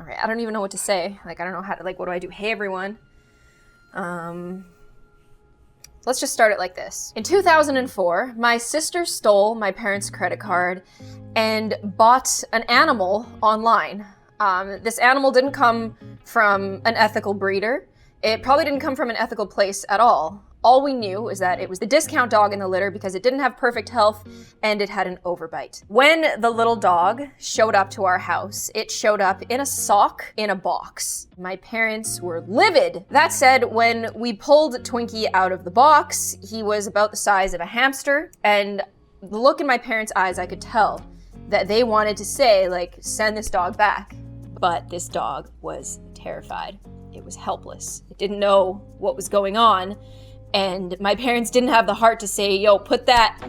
All right, I don't even know what to say. Like, I don't know how to, like, what do I do? Hey, everyone. Let's just start it like this. In 2004, my sister stole my parents' credit card and bought an animal online. This animal didn't come from an ethical breeder. It probably didn't come from an ethical place at all. All we knew is that it was the discount dog in the litter because it didn't have perfect health and it had an overbite. When the little dog showed up to our house, it showed up in a sock in a box. My parents were livid. That said, when we pulled Twinkie out of the box, he was about the size of a hamster, and the look in my parents' eyes, I could tell that they wanted to say, like, send this dog back. But this dog was terrified. It was helpless. It didn't know what was going on. And my parents didn't have the heart to say, yo, put that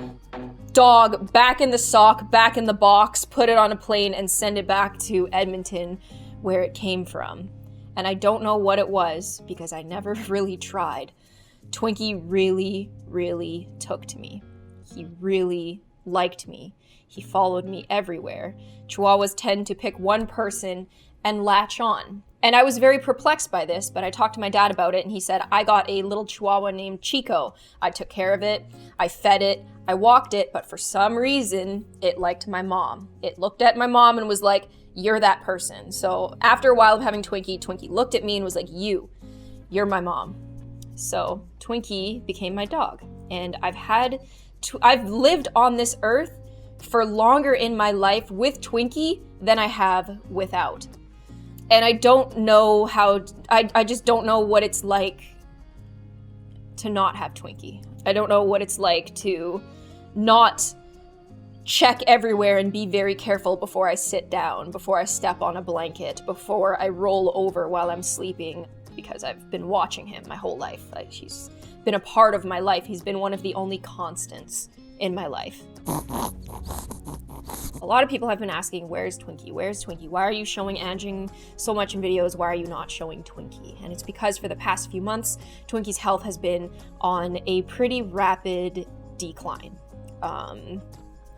dog back in the sock, back in the box, put it on a plane and send it back to Edmonton where it came from. And I don't know what it was because I never really tried. Twinkie really, really took to me. He really liked me. He followed me everywhere. Chihuahuas tend to pick one person and latch on. And I was very perplexed by this, but I talked to my dad about it and he said, I got a little Chihuahua named Chico. I took care of it, I fed it, I walked it, but for some reason, it liked my mom. It looked at my mom and was like, you're that person. So after a while of having Twinkie, Twinkie looked at me and was like, you're my mom. So Twinkie became my dog. And I've lived on this earth for longer in my life with Twinkie than I have without. And I don't know I just don't know what it's like to not have Twinkie. I don't know what it's like to not check everywhere and be very careful before I sit down, before I step on a blanket, before I roll over while I'm sleeping, because I've been watching him my whole life. Like, he's been a part of my life. He's been one of the only constants in my life. A lot of people have been asking, where's Twinkie? Where's Twinkie? Why are you showing Anjing so much in videos? Why are you not showing Twinkie? And it's because for the past few months, Twinkie's health has been on a pretty rapid decline.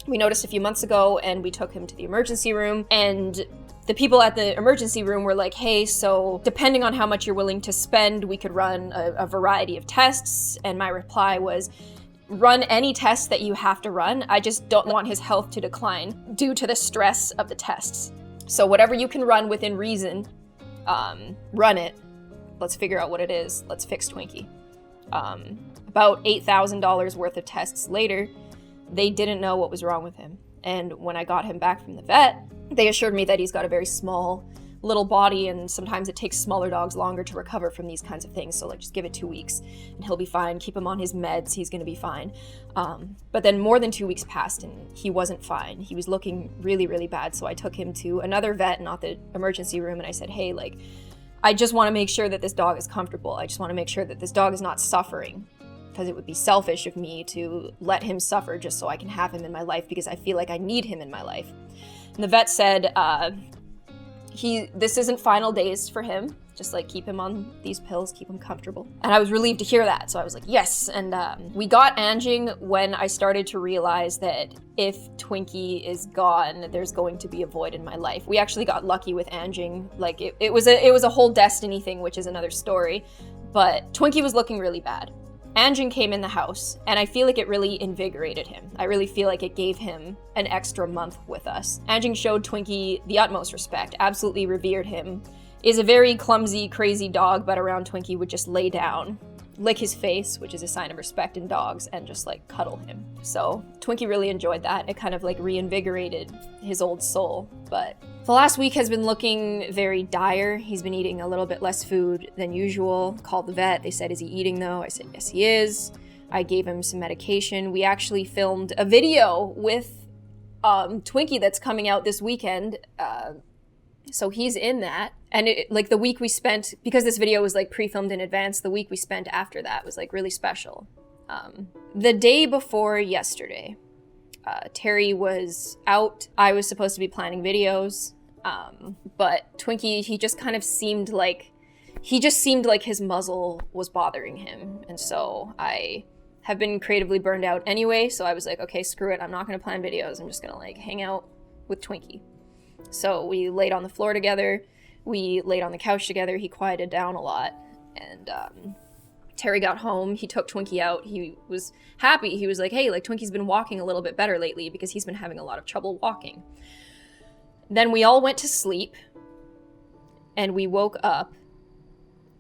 We noticed a few months ago and we took him to the emergency room, and the people at the emergency room were like, hey, so depending on how much you're willing to spend, we could run a variety of tests. And my reply was, run any test that you have to run. I just don't want his health to decline due to the stress of the tests. So whatever you can run within reason, run it. Let's figure out what it is. Let's fix Twinkie. About $8,000 worth of tests later, they didn't know what was wrong with him. And when I got him back from the vet, they assured me that he's got a very small little body, and sometimes it takes smaller dogs longer to recover from these kinds of things. So like, just give it 2 weeks and he'll be fine. Keep him on his meds. He's going to be fine. But then more than 2 weeks passed and he wasn't fine. He was looking really, really bad. So I took him to another vet, not the emergency room. And I said, hey, like, I just want to make sure that this dog is comfortable. I just want to make sure that this dog is not suffering, because it would be selfish of me to let him suffer just so I can have him in my life, because I feel like I need him in my life. And the vet said, this isn't final days for him. Just like, keep him on these pills, keep him comfortable. And I was relieved to hear that. So I was like, yes. And we got Anjing when I started to realize that if Twinkie is gone, there's going to be a void in my life. We actually got lucky with Anjing. Like, it was a whole destiny thing, which is another story. But Twinkie was looking really bad. Anjing came in the house, and I feel like it really invigorated him. I really feel like it gave him an extra month with us. Anjing showed Twinkie the utmost respect, absolutely revered him. Is a very clumsy, crazy dog, but around Twinkie would just lay down, lick his face, which is a sign of respect in dogs, and just like cuddle him. So Twinkie really enjoyed that. It kind of like reinvigorated his old soul. But the last week has been looking very dire. He's been eating a little bit less food than usual. Called the vet. They said, is he eating though? I said, yes, he is. I gave him some medication. We actually filmed a video with Twinkie that's coming out this weekend. So he's in that. And like the week we spent, because this video was like pre-filmed in advance, the week we spent after that was like really special. The day before yesterday, Terry was out. I was supposed to be planning videos. But Twinkie, he just seemed like his muzzle was bothering him. And so I have been creatively burned out anyway. So I was like, okay, screw it. I'm not going to plan videos. I'm just going to like hang out with Twinkie. So we laid on the floor together. We laid on the couch together, he quieted down a lot, and Terry got home, he took Twinkie out, he was happy, he was like, hey, like Twinkie's been walking a little bit better lately because he's been having a lot of trouble walking. Then we all went to sleep, and we woke up,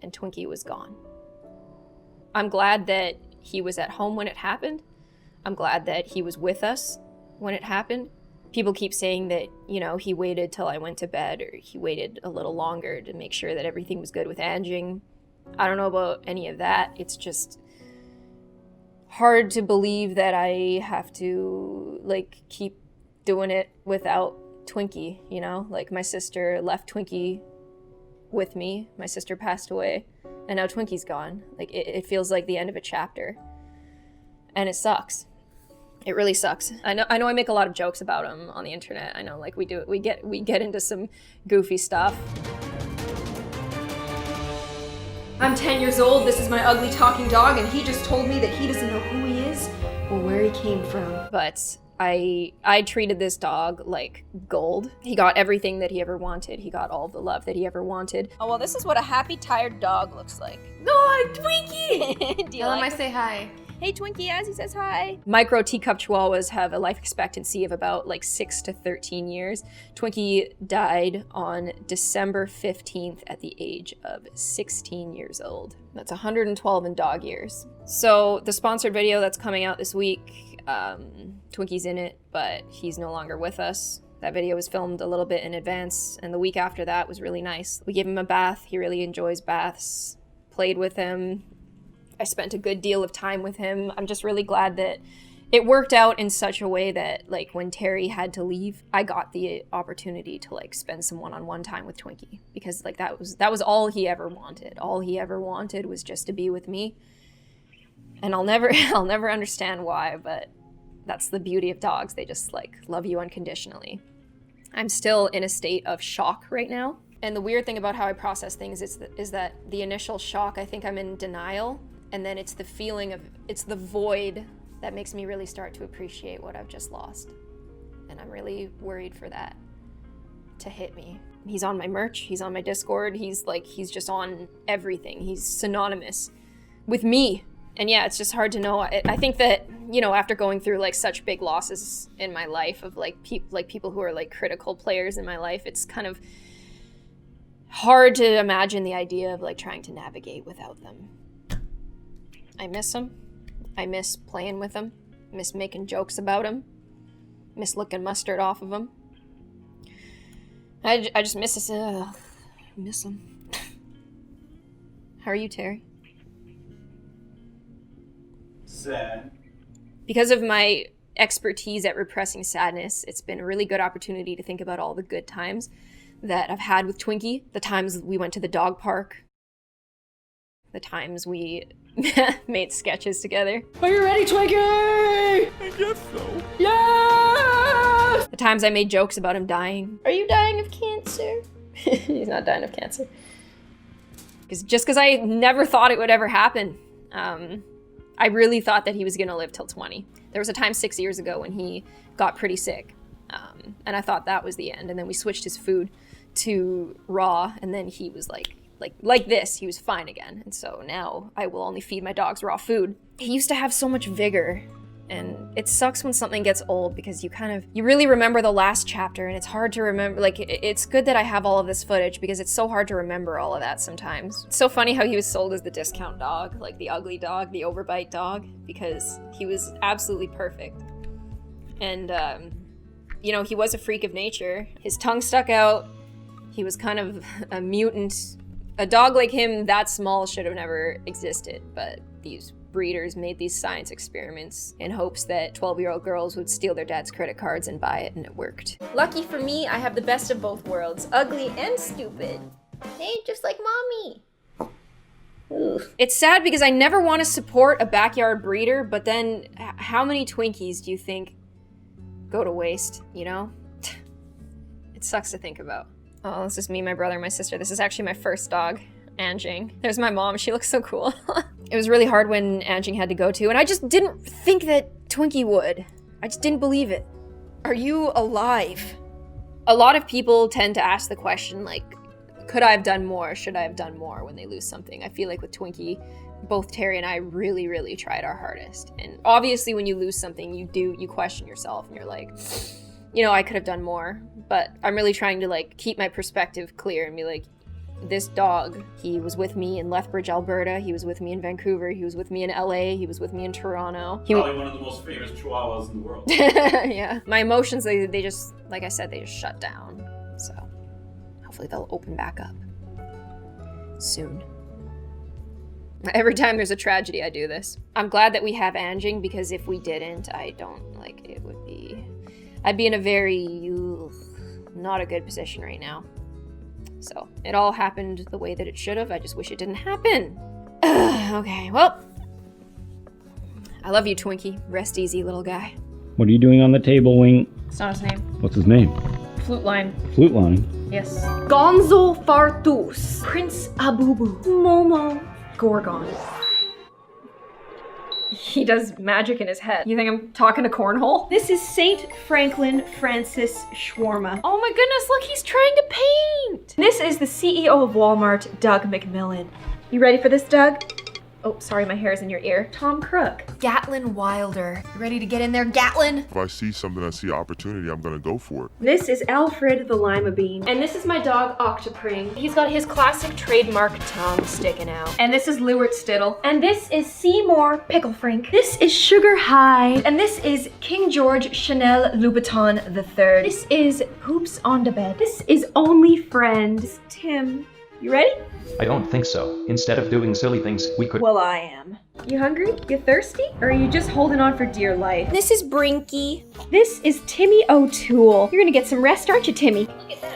and Twinkie was gone. I'm glad that he was at home when it happened. I'm glad that he was with us when it happened. People keep saying that, you know, he waited till I went to bed, or he waited a little longer to make sure that everything was good with Anjing. I don't know about any of that. It's just hard to believe that I have to, like, keep doing it without Twinkie, you know? Like, my sister left Twinkie with me. My sister passed away, and now Twinkie's gone. Like, it feels like the end of a chapter. And it sucks. It really sucks. I know I make a lot of jokes about him on the internet. I know, like, we get into some goofy stuff. I'm 10 years old, this is my ugly talking dog, and he just told me that he doesn't know who he is or where he came from. But I treated this dog like gold. He got everything that he ever wanted. He got all the love that he ever wanted. Oh, well, this is what a happy, tired dog looks like. No, Twinkie! Tell him I say hi. Hey, Twinkie, as he says hi. Micro teacup chihuahuas have a life expectancy of about like 6 to 13 years. Twinkie died on December 15th at the age of 16 years old. That's 112 in dog years. So the sponsored video that's coming out this week, Twinkie's in it, but he's no longer with us. That video was filmed a little bit in advance, and the week after that was really nice. We gave him a bath. He really enjoys baths. Played with him. I spent a good deal of time with him. I'm just really glad that it worked out in such a way that, like, when Terry had to leave, I got the opportunity to, like, spend some one-on-one time with Twinkie, because, like, that was all he ever wanted. All he ever wanted was just to be with me. And I'll never understand why, but that's the beauty of dogs. They just, like, love you unconditionally. I'm still in a state of shock right now. And the weird thing about how I process things is that the initial shock, I think I'm in denial. And then it's the feeling of, it's the void that makes me really start to appreciate what I've just lost. And I'm really worried for that to hit me. He's on my merch, he's on my Discord, he's just on everything. He's synonymous with me. And yeah, it's just hard to know. I think that, you know, after going through like such big losses in my life of like people who are like critical players in my life, it's kind of hard to imagine the idea of like trying to navigate without them. I miss him. I miss playing with him. Miss making jokes about him. Miss licking mustard off of him. I just miss this. Miss him. How are you, Terry? Sad. Because of my expertise at repressing sadness, it's been a really good opportunity to think about all the good times that I've had with Twinkie. The times we went to the dog park. The times we made sketches together. Are you ready, Twinkie? I guess so. Yeah! The times I made jokes about him dying. Are you dying of cancer? He's not dying of cancer. Because I never thought it would ever happen. I really thought that he was gonna live till 20. There was a time 6 years ago when he got pretty sick. And I thought that was the end. And then we switched his food to raw, and then he was like this, he was fine again. And so now I will only feed my dogs raw food. He used to have so much vigor, and it sucks when something gets old because you really remember the last chapter, and it's hard to remember. Like, it's good that I have all of this footage because it's so hard to remember all of that sometimes. It's so funny how he was sold as the discount dog, like the ugly dog, the overbite dog, because he was absolutely perfect. And, you know, he was a freak of nature. His tongue stuck out. He was kind of a mutant. A dog like him that small should have never existed, but these breeders made these science experiments in hopes that 12-year-old girls would steal their dad's credit cards and buy it, and it worked. Lucky for me, I have the best of both worlds, ugly and stupid. Hey, just like mommy. Oof. It's sad because I never want to support a backyard breeder, but then how many Twinkies do you think go to waste, you know? It sucks to think about. Oh, this is me, my brother, and my sister. This is actually my first dog, Anjing. There's my mom. She looks so cool. It was really hard when Anjing had to go too, and I just didn't think that Twinkie would. I just didn't believe it. Are you alive? A lot of people tend to ask the question, like, Could I have done more? Should I have done more when they lose something? I feel like with Twinkie, both Terry and I really, really tried our hardest. And obviously when you lose something, you question yourself and you're like, you know, I could have done more. But I'm really trying to like keep my perspective clear and be like, this dog, he was with me in Lethbridge, Alberta. He was with me in Vancouver. He was with me in LA. He was with me in Toronto. Probably one of the most famous chihuahuas in the world. Yeah. My emotions, they just, like I said, they just shut down. So hopefully they'll open back up soon. Every time there's a tragedy, I do this. I'm glad that we have Anjing because if we didn't, I'd be in a very, not a good position right now. So, it all happened the way that it should have. I just wish it didn't happen. Okay, well. I love you, Twinkie. Rest easy, little guy. What are you doing on the table, Wing? It's not his name. What's his name? Flute line. Flute line. Yes. Gonzo Fartus. Prince Abubu. Momo. Gorgon. He does magic in his head. You think I'm talking to Cornhole? This is Saint Franklin Francis Shawarma. Oh my goodness, look, he's trying to paint! This is the CEO of Walmart, Doug McMillan. You ready for this, Doug? Oh, sorry, my hair is in your ear. Tom Crook. Gatlin Wilder. You ready to get in there, Gatlin? If I see something, I see opportunity, I'm gonna go for it. This is Alfred the Lima Bean. And this is my dog, Octopring. He's got his classic trademark tongue sticking out. And this is Lewert Stittle. And this is Seymour Picklefrink. This is Sugar High. And this is King George Chanel Louboutin III. This is Hoops on the Bed. This is Only Friend. This is Tim. You ready? I don't think so. Instead of doing silly things, we could— Well, I am. You hungry? You thirsty? Or are you just holding on for dear life? This is Brinky. This is Timmy O'Toole. You're gonna get some rest, aren't you, Timmy? Look at that.